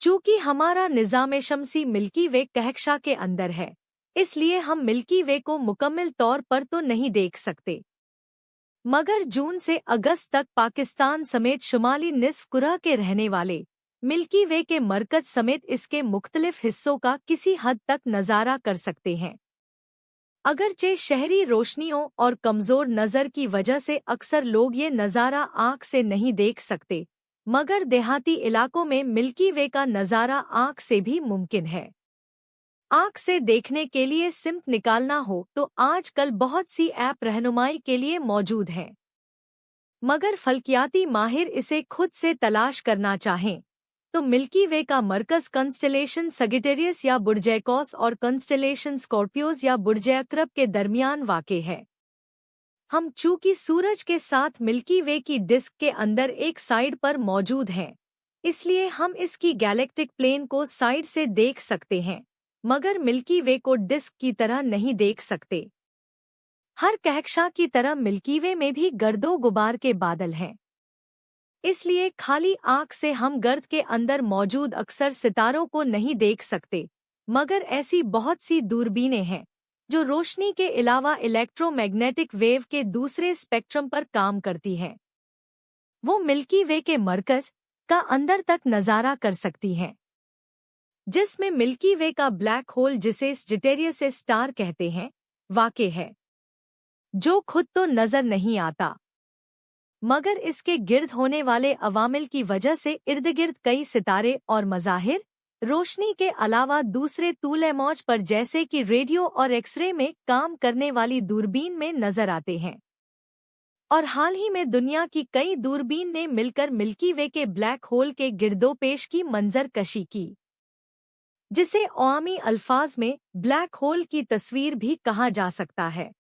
चूंकि हमारा निज़ाम शमसी मिल्की वे कहकशां के अंदर है, इसलिए हम मिल्की वे को मुकम्मल तौर पर तो नहीं देख सकते, मगर जून से अगस्त तक पाकिस्तान समेत शुमाली निस्फ कुरह के रहने वाले मिल्की वे के मरकज समेत इसके मुख्तलिफ हिस्सों का किसी हद तक नज़ारा कर सकते हैं। अगरचे शहरी रोशनियों और कमज़ोर नज़र की वजह से अक्सर लोग ये नज़ारा आँख से नहीं देख सकते, मगर देहाती इलाकों में मिल्की वे का नज़ारा आँख से भी मुमकिन है। आँख से देखने के लिए सिम निकालना हो तो आजकल बहुत सी ऐप रहनुमाई के लिए मौजूद हैं, मगर फल्कियाती माहिर इसे खुद से तलाश करना चाहें तो मिल्की वे का मरकज़ कंस्टेलेशन सगिटेरियस या बुर्जैकॉस और कंस्टेलेशन स्कॉर्पियोज या बुर्ज अकरब के दरमियान वाक़े है। हम चूंकि सूरज के साथ मिल्की वे की डिस्क के अंदर एक साइड पर मौजूद हैं, इसलिए हम इसकी गैलेक्टिक प्लेन को साइड से देख सकते हैं, मगर मिल्की वे को डिस्क की तरह नहीं देख सकते। हर कहकशां की तरह मिल्की वे में भी गर्दो गुबार के बादल हैं, इसलिए खाली आँख से हम गर्द के अंदर मौजूद अक्सर सितारों को नहीं देख सकते, मगर ऐसी बहुत सी दूरबीनें हैं जो रोशनी के अलावा इलेक्ट्रोमैग्नेटिक वेव के दूसरे स्पेक्ट्रम पर काम करती हैं। वो मिल्की वे के मरकज का अंदर तक नज़ारा कर सकती हैं, जिसमें मिल्की वे का ब्लैक होल जिसे सजिटेरियस स्टार कहते हैं वाक़े है, जो खुद तो नज़र नहीं आता, मगर इसके गिर्द होने वाले अवामिल की वजह से इर्दगिर्द कई सितारे और मज़ाहिर रोशनी के अलावा दूसरे तूले मौज पर जैसे कि रेडियो और एक्सरे में काम करने वाली दूरबीन में नजर आते हैं। और हाल ही में दुनिया की कई दूरबीन ने मिलकर मिल्की वे के ब्लैक होल के गिरदोपेश की मंजर कशी की, जिसे अवामी अल्फाज में ब्लैक होल की तस्वीर भी कहा जा सकता है।